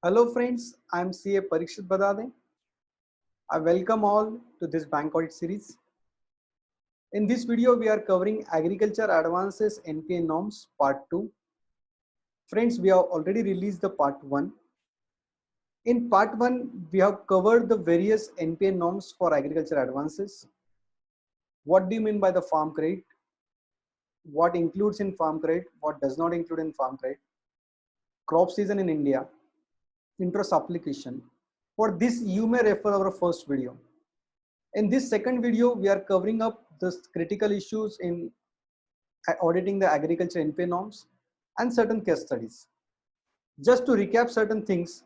Hello friends, I am CA Parikshit Badade. I welcome all to this bank audit series. In this video, we are covering Agriculture Advances NPA Norms Part 2. Friends, we have already released the Part 1. In Part 1, we have covered the various NPA norms for agriculture advances. What do you mean by the farm credit? What includes in farm credit? What does not include in farm credit? Crop season in India. Interest application. For this, you may refer our first video. In this second video, we are covering up the critical issues in auditing the agriculture NPA norms and certain case studies. Just to recap certain things,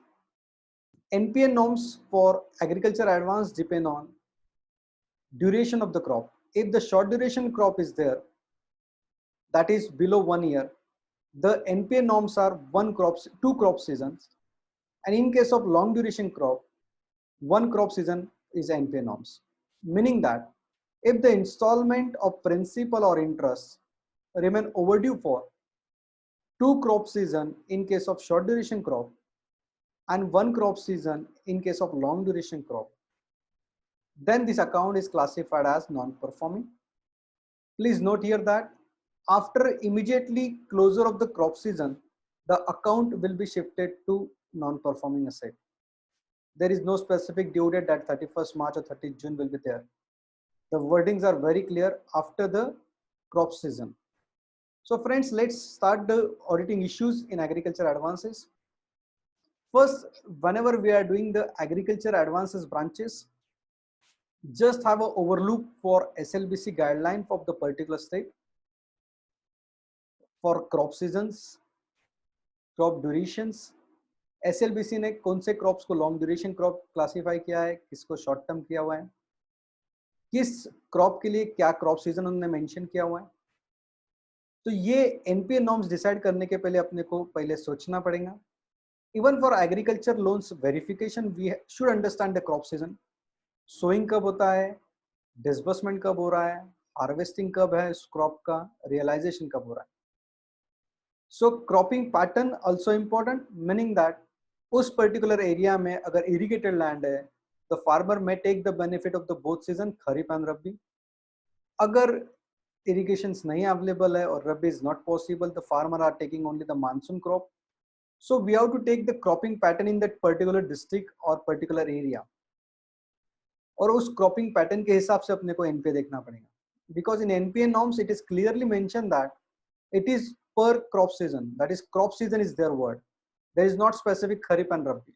NPA norms for agriculture advance depend on duration of the crop. If the short duration crop is there, that is below 1 year, the NPA norms are two crop seasons. And in case of long duration crop, one crop season is NPA norms. Meaning that if the installment of principal or interest remain overdue for two crop season in case of short duration crop and one crop season in case of long duration crop, then this account is classified as non-performing. Please note here that after immediately closure of the crop season, the account will be shifted to non-performing asset. There is no specific due date that 31st March or 30th June will be there. The wordings are very clear after the crop season. So friends, let's start the auditing issues in agriculture advances. First, whenever we are doing the agriculture advances branches, just have an overlook for SLBC guideline of the particular state for crop seasons, crop durations. SLBC ने कौन से crops को long duration crop classify किया है, किसको short term किया हुआ है, किस क्रॉप के लिए क्या क्रॉप सीजन उन्होंने मेंशन किया हुआ है. तो ये एनपीए नॉर्म्स डिसाइड करने के पहले अपने को पहले सोचना पड़ेगा. Even for agriculture loans verification we should understand the crop season. Sowing कब होता है, डिसबर्समेंट कब हो रहा है, हार्वेस्टिंग कब है उस क्रॉप का, रियलाइजेशन कब हो रहा है. So cropping pattern also important, meaning that उस पर्टिकुलर एरिया में अगर इरिगेटेड लैंड है, the farmer may take the benefit of the both season, kharif and rabi. अगर irrigations नहीं available है और रबी is not possible, the farmer are taking only the monsoon crop. So we have to take the cropping pattern in that particular district or particular area. और उस cropping pattern के हिसाब से अपने को NPA देखना पड़ेगा. Because in NPA norms it is clearly mentioned that it is per crop season. That is, crop season is their word. There is not specific Kharif and Rabi.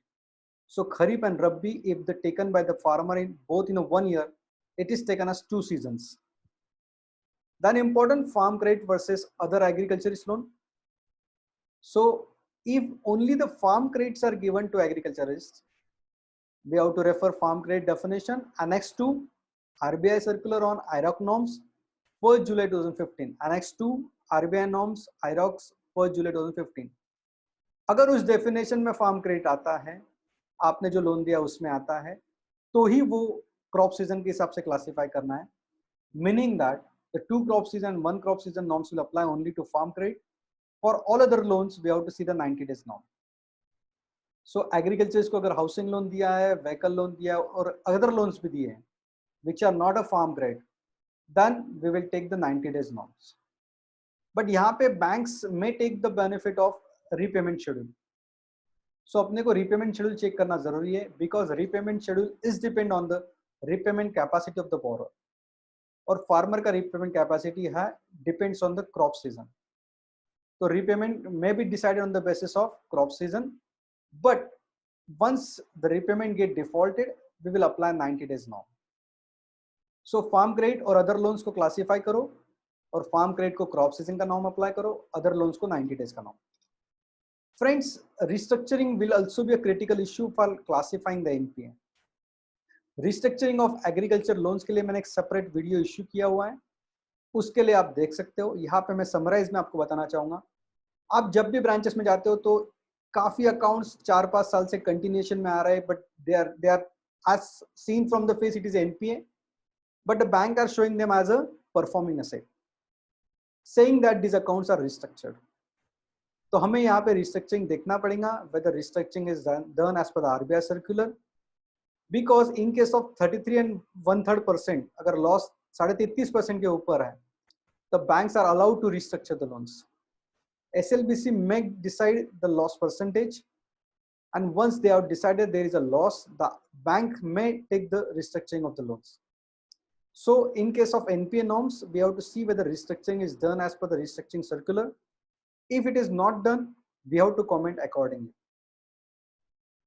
So Kharif and Rabi, if the taken by the farmer in both in a 1 year, it is taken as 2 seasons. Then important, farm credit versus other agriculturist loan. So if only the farm credits are given to agriculturists, we have to refer farm credit definition annex to RBI circular on IROC norms 1st July 2015. Annex to RBI norms IROCs 1st July 2015. अगर उस definition में farm credit आता है, आपने जो loan दिया उसमें आता है, तो ही वो क्रॉप सीजन के हिसाब से क्लासिफाई करना है. Meaning that the two crop season, one crop season norms will apply only to farm credit. For all other loans, we have to see the 90 days norm. So agriculture को अगर housing loan दिया है, vehicle loan दिया है और other loans भी दिए हैं, which are not a farm credit, then we will take the 90 days norms. But यहाँ पे banks may take the benefit of repayment schedule. So अपने को repayment schedule check करना जरूरी है, because repayment schedule is depend on the repayment capacity of the borrower. और farmer का repayment capacity है depends on the crop season. तो repayment may be decided on the basis of crop season, but once the repayment get defaulted we will apply 90 days norm. So farm credit और other loans को classify करो और farm credit को crop season का norm apply करो, other loans को 90 days का norm. Friends, restructuring will also be a critical issue for classifying the NPA. Restructuring of agriculture loans के लिए मैंने एक सेपरेट वीडियो इश्यू किया हुआ है, उसके लिए आप देख सकते हो. यहाँ पे मैं समराइज में आपको बताना चाहूंगा, आप जब भी ब्रांचेस में जाते हो तो काफी अकाउंट्स 4-5 साल से कंटिन्यूएशन में आ रहे हैं, but they are as seen from the face it is NPA, but the bank are showing them as a performing asset, saying that these accounts are restructured. तो हमें यहाँ पे रिस्ट्रक्चरिंग देखना पड़ेगा, whether restructuring is done as per the RBI circular, because in case of 33 and 1/3%, अगर loss 33.5% के ऊपर है, the banks are allowed to restructure the loans. SLBC may decide the loss percentage, and once they have decided there is a loss, the bank may take the restructuring of the loans. So in case of NPA norms, we have to see whether restructuring is done as per the restructuring circular. If it is not done, we have to comment accordingly.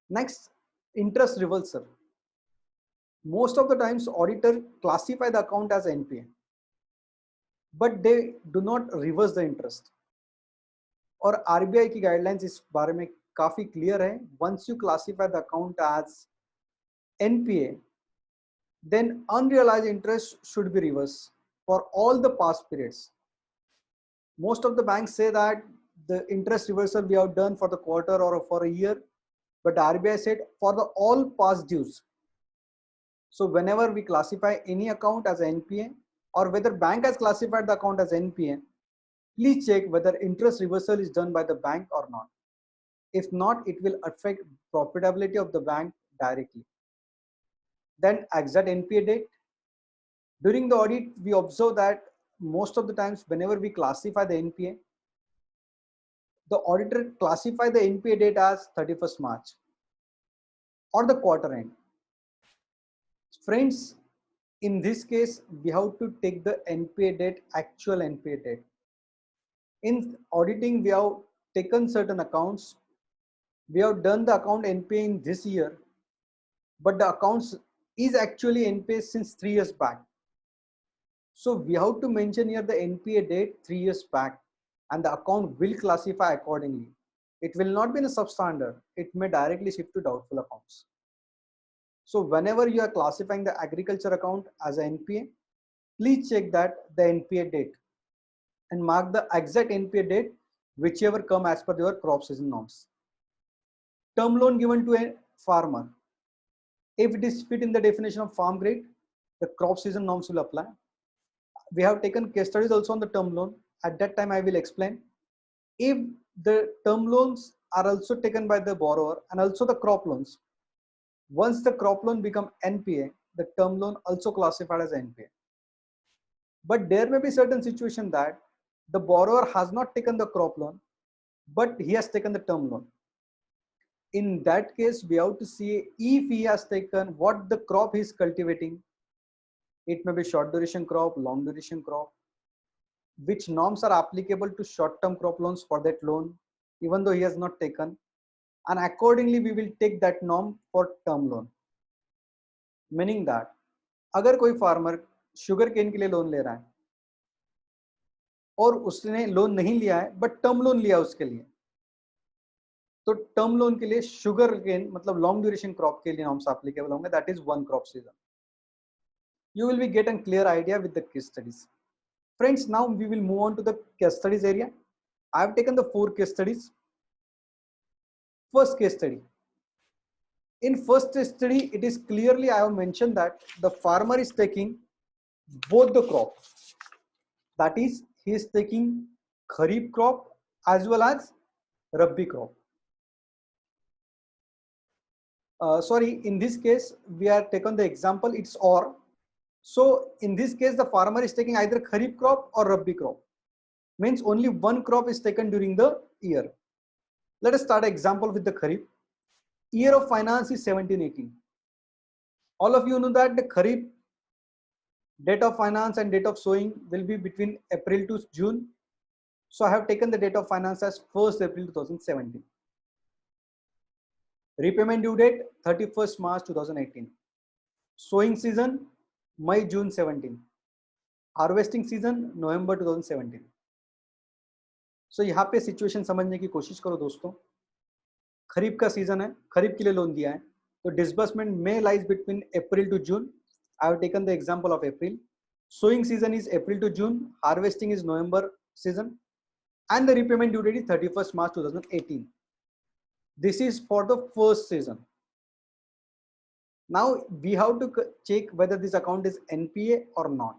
Next, interest reversal. Most of the times auditor classify the account as NPA, but they do not reverse the interest. और RBI की guidelines इस बारे में काफी clear है. Once you classify the account as NPA, then unrealized interest should be reversed for all the past periods. Most of the banks say that the interest reversal we have done for the quarter or for a year, but RBI said for the all past dues. So whenever we classify any account as NPA, or whether bank has classified the account as NPA, please check whether interest reversal is done by the bank or not. If not, it will affect profitability of the bank directly. Then exact NPA date. During the audit, we observe that most of the times whenever we classify the NPA, the auditor classify the NPA date as 31st March or the quarter end. Friends, in this case, we have to take the NPA date, actual NPA date. In auditing, we have taken certain accounts. We have done the account NPA in this year, but the accounts is actually NPA since 3 years back. So we have to mention here the NPA date 3 years back, and the account will classify accordingly. It will not be in a substandard. It may directly shift to doubtful accounts. So whenever you are classifying the agriculture account as an NPA, please check that the NPA date and mark the exact NPA date whichever come as per your crop season norms. Term loan given to a farmer, if it is fit in the definition of farm grade, the crop season norms will apply. We have taken case studies also on the term loan. At that time, I will explain. If the term loans are also taken by the borrower and also the crop loans, once the crop loan become NPA, the term loan also classified as NPA. But there may be certain situation that the borrower has not taken the crop loan, but he has taken the term loan. In that case, we have to see if he has taken what the crop he is cultivating. It may be short duration crop, long duration crop, which norms are applicable to short-term crop loans for that loan, even though he has not taken. And accordingly, we will take that norm for term loan. Meaning that, अगर कोई farmer sugar cane के लिए loan ले रहा है और उसने loan नहीं लिया है but term loan लिया उसके लिए, तो term loan के लिए sugar cane मतलब long duration crop के लिए norms applicable होंगे, that is one crop season. You will be get a clear idea with the case studies. Friends, now we will move on to the case studies area. I have taken the 4 case studies. First case study. In first case study, it is clearly I have mentioned that the farmer is taking both the crop. That is, he is taking Kharif crop as well as Rabi crop. Sorry, in this case, we are taken the example, it's or. So in this case, the farmer is taking either Kharif crop or Rabi crop. Means only one crop is taken during the year. Let us start an example with the Kharif. Year of finance is 1718. All of you know that the Kharif date of finance and date of sowing will be between April to June. So I have taken the date of finance as 1st April 2017. Repayment due date 31st March 2018. Sowing season May June 17. Harvesting season November 2017. So यहाँ पे situation समझने की कोशिश करो दोस्तों. खरीफ का season है, खरीफ के लिए लोन दिया है, तो disbursement may lies between April to June. I have taken the example of April. Sowing season is April to June, harvesting is November season, and the repayment due date is 31st March 2018. This is for the first season. Now we have to check whether this account is NPA or not.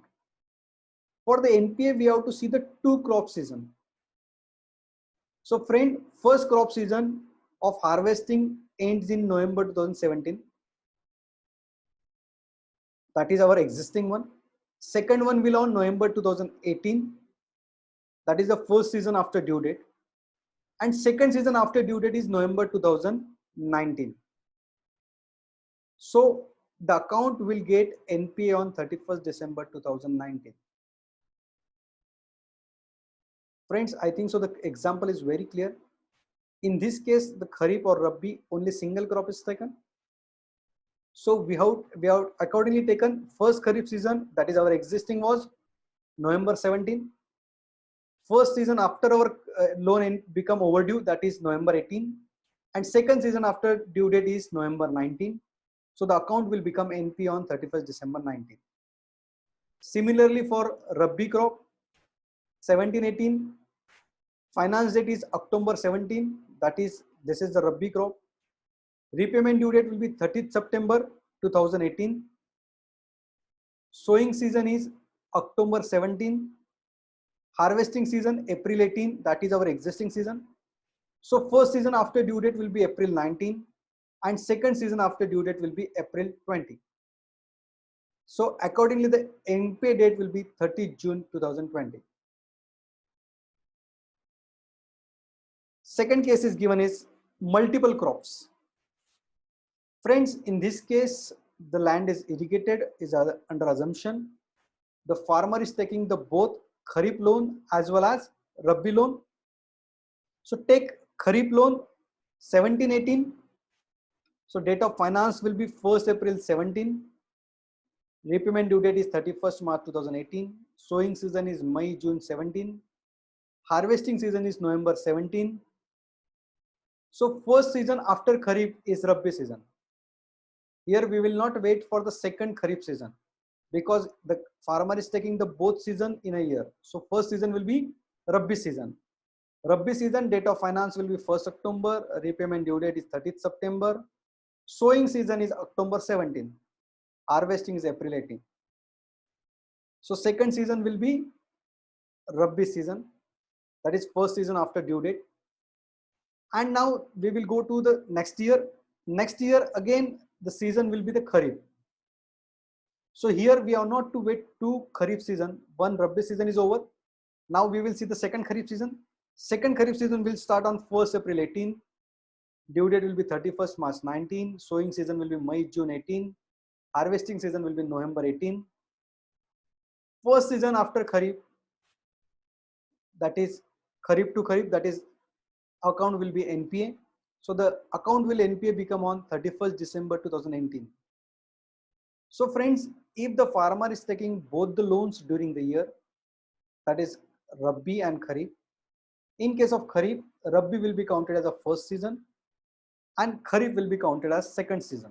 For the NPA, we have to see the 2 crop season. So friend, first crop season of harvesting ends in November 2017. That is our existing one. Second one will on November 2018. That is the first season after due date. And second season after due date is November 2019. So the account will get NPA on 31st December 2019. Friends, I think so the example is very clear. In this case, the Kharif or Rabi, only single crop is taken. So we have accordingly taken first Kharif season, that is our existing was November 17. First season after our loan become overdue, that is November 18. And second season after due date is November 19. So the account will become NP on 31st December 19. Similarly for Rabi crop, 17-18, finance date is October 17. That is, this is the Rabi crop. Repayment due date will be 30th September 2018. Sowing season is October 17. Harvesting season April 18. That is our existing season. So first season after due date will be April 19 and second season after due date will be April 20. So accordingly the NPA date will be 30 June 2020. Second case is given is multiple crops. Friends, in this case, the land is irrigated, is under assumption. The farmer is taking the both Kharif loan as well as Rabi loan. So take Kharif loan 17-18. So date of finance will be 1st April 17. Repayment due date is 31st March 2018. Sowing season is May June 17. Harvesting season is November 17. So first season after Kharif is Rabi season. Here we will not wait for the second Kharif season because the farmer is taking the both season in a year. So first season will be Rabi season. Rabi season date of finance will be 1st October. Repayment due date is 30th September. Sowing season is October 17. Harvesting is April 18. So second season will be Rabi season. That is first season after due date. And now we will go to the next year. Next year again the season will be the Kharif. So here we are not to wait two Kharif season. One Rabi season is over. Now we will see the second Kharif season. Second Kharif season will start on 1st April 18. Due date will be 31st March 19. Sowing season will be May June 18. Harvesting season will be November 18. First season after Kharif, that is Kharif to Kharif, that is account will be NPA. So the account will NPA become on 31st December 2018. So friends, if the farmer is taking both the loans during the year, that is Rabi and Kharif. In case of Kharif, Rabi will be counted as a first season and Kharif will be counted as second season.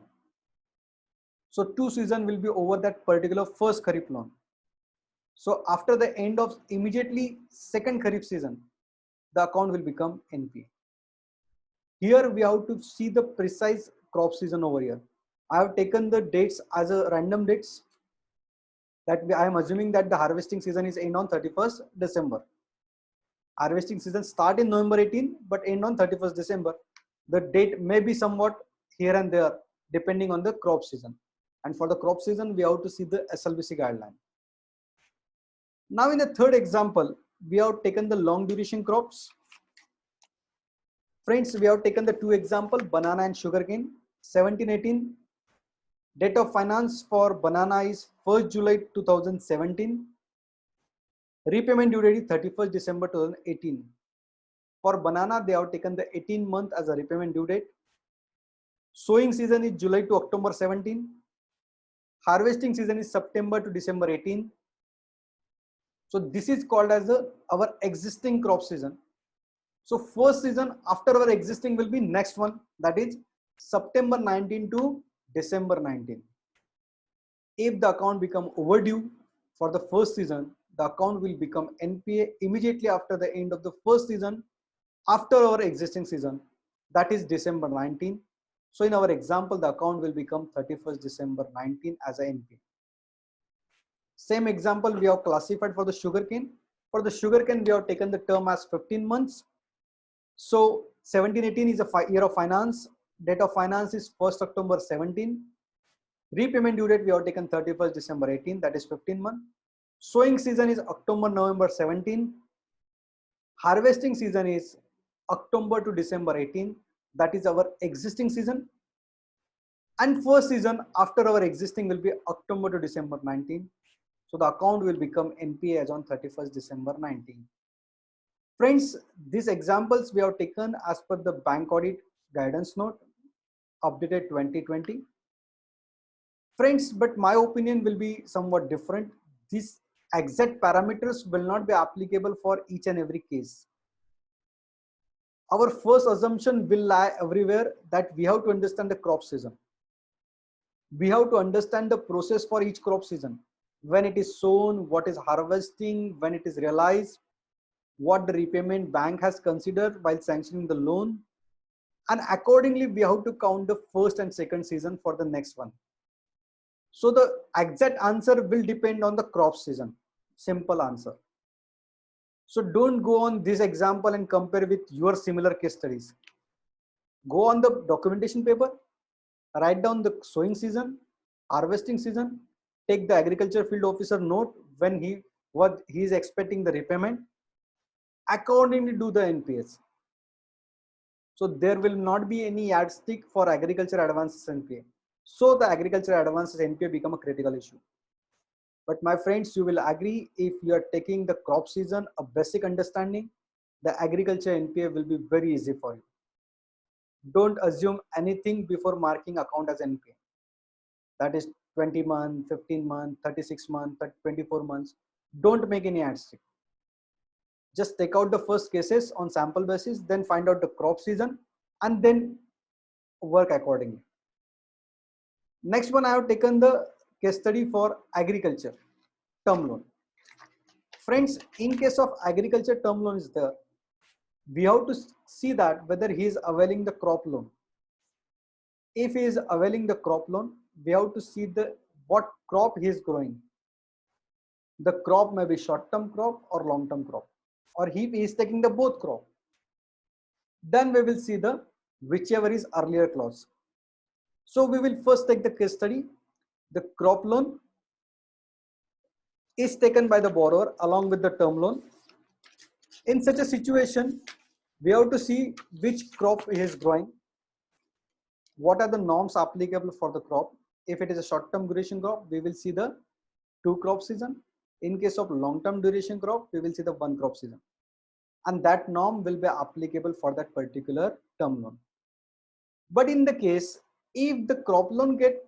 So two seasons will be over that particular first Kharif loan. So after the end of immediately second Kharif season, the account will become NPA. Here we have to see the precise crop season over here. I have taken the dates as a random dates that I am assuming that the harvesting season is end on 31st December. Harvesting season start in November 18 but end on 31st December. The date may be somewhat here and there depending on the crop season. And for the crop season, we have to see the SLBC guideline. Now in the third example, we have taken the long duration crops. Friends, we have taken the two examples, banana and sugarcane. 17-18. Date of finance for banana is 1st July 2017. Repayment due date is 31st December 2018. For banana, they have taken the 18 month as a repayment due date. Sowing season is July to October 17. Harvesting season is September to December 18. So this is called as our existing crop season. So first season after our existing will be next one, that is September 19 to December 19. If the account become overdue for the first season, the account will become NPA immediately after the end of the first season after our existing season, that is December 19. So in our example, the account will become 31st December 19 as a NPA. Same example we have classified for the sugarcane. For the sugarcane, we have taken the term as 15 months. So 17-18 is a year of finance. Date of finance is 1st October 17. Repayment due date we have taken 31st December 18, that is 15 month. Sowing season is October November 17. Harvesting season is October to December 18, that is our existing season. And first season after our existing will be October to December 19. So the account will become NPA as on 31st December 19. Friends, these examples we have taken as per the bank audit guidance note updated 2020. Friends, but my opinion will be somewhat different. These exact parameters will not be applicable for each and every case. Our first assumption will lie everywhere that we have to understand the crop season. We have to understand the process for each crop season. When it is sown, what is harvesting, when it is realized, what the repayment bank has considered while sanctioning the loan. And accordingly, we have to count the first and second season for the next one. So the exact answer will depend on the crop season. Simple answer. So don't go on this example and compare with your similar case studies. Go on the documentation paper, write down the sowing season, harvesting season, take the agriculture field officer note when what he is expecting the repayment, accordingly do the NPS. So there will not be any yardstick for agriculture advances NPA. So the agriculture advances NPA become a critical issue. But my friends, you will agree, if you are taking the crop season, a basic understanding, the agriculture NPA will be very easy for you. Don't assume anything before marking account as NPA. That is 20 months, 15 months, 36 months, 24 months. Don't make any yardstick. Just take out the first cases on sample basis, then find out the crop season, and then work accordingly. Next one, I have taken the case study for agriculture term loan. Friends, in case of agriculture term loan is there, we have to see that whether he is availing the crop loan. If he is availing the crop loan, we have to see what crop he is growing. The crop may be short-term crop or long-term crop, or he is taking the both crop. Then we will see the whichever is earlier clause. So we will first take the case study. The crop loan is taken by the borrower along with the term loan. In such a situation, we have to see which crop he is growing. What are the norms applicable for the crop? If it is a short-term duration crop, we will see the 2 crop season. In case of long-term duration crop, we will see the 1 crop season. And that norm will be applicable for that particular term loan. But in the case, if the crop loan get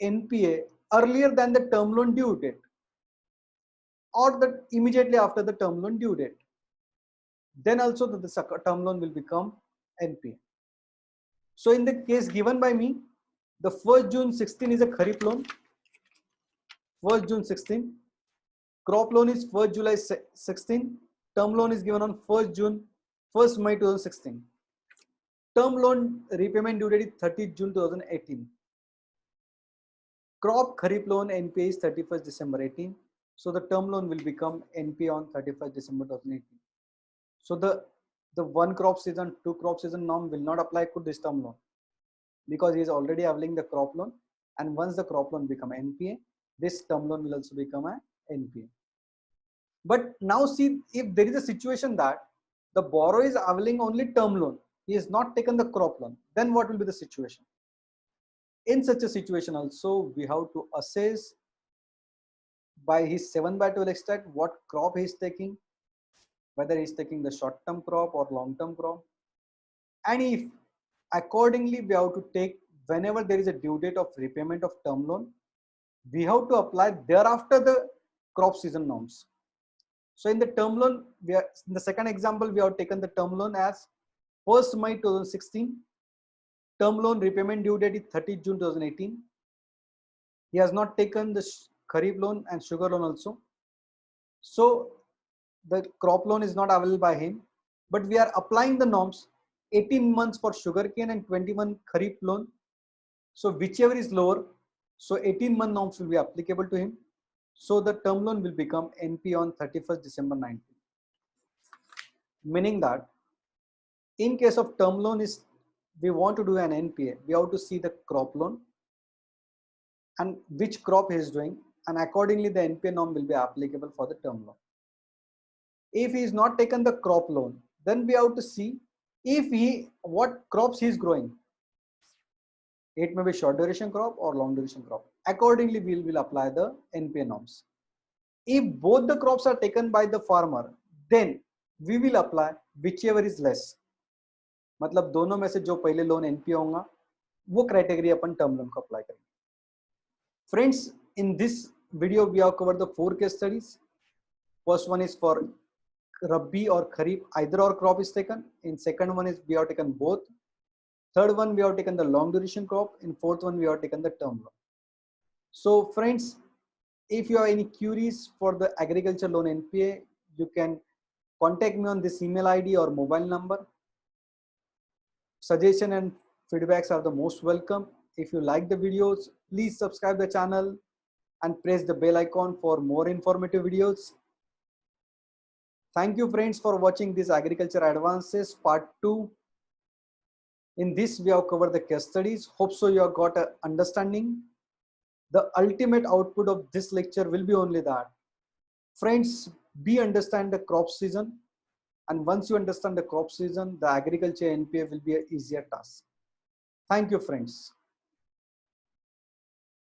NPA earlier than the term loan due date, or immediately after the term loan due date, then also the term loan will become NPA. So in the case given by me, the 1st June 16 is a Kharif loan. 1st June 16. Crop loan is 1st July 16. Term loan is given on 1st May 2016. Term loan repayment due date is 30th June 2018. Crop Kharif loan NPA is 31st December 18. So the term loan will become NPA on 31st December 2018. So the 1 crop season, 2 crop season norm will not apply to this term loan, because he is already availing the crop loan, and once the crop loan become NPA, this term loan will also become a NPA. But now see, if there is a situation that the borrower is availing only term loan, he has not taken the crop loan, then what will be the situation? In such a situation also, we have to assess by his 7/12 extract what crop he is taking, whether he is taking the short-term crop or long-term crop. And if accordingly we have to take, whenever there is a due date of repayment of term loan, we have to apply thereafter the crop season norms. So in the term loan, in the second example, we have taken the term loan as 1st May 2016. Term loan repayment due date is 30th June 2018. He has not taken the Kharif loan and sugar loan also. So the crop loan is not available by him, but we are applying the norms 18 months for sugarcane and 21 Kharif loan. So whichever is lower, so 18-month norms will be applicable to him. So the term loan will become NP on 31st December 19. Meaning that In case of term loan, is we want to do an NPA, we have to see the crop loan and which crop he is doing, and accordingly the NPA norm will be applicable for the term loan. If he is not taken the crop loan, then we have to see if what crops he is growing. It may be short duration crop or long duration crop. Accordingly, we will apply the NPA norms. If both the crops are taken by the farmer, then we will apply whichever is less. मतलब दोनों में से जो पहले loan NPA होगा वो criteria अपन term loan को apply करेंगे. Friends, in this video we have covered the 4 case studies. First one is for Rabi or Kharif, either or crop is taken. In second one is we have taken both. Third one we have taken the long duration crop. In fourth one we have taken the term loan. So friends, if you have any queries for the agriculture loan NPA, you can contact me on this email ID or mobile number. Suggestion and feedbacks are the most welcome. If you like the videos, please subscribe the channel and press the bell icon for more informative videos. Thank you friends for watching this Agriculture Advances Part 2. In this we have covered the case studies. Hope so you have got an understanding. The ultimate output of this lecture will be only that. Friends, understand the crop season, and once you understand the crop season, the agriculture NPA will be an easier task. Thank you friends.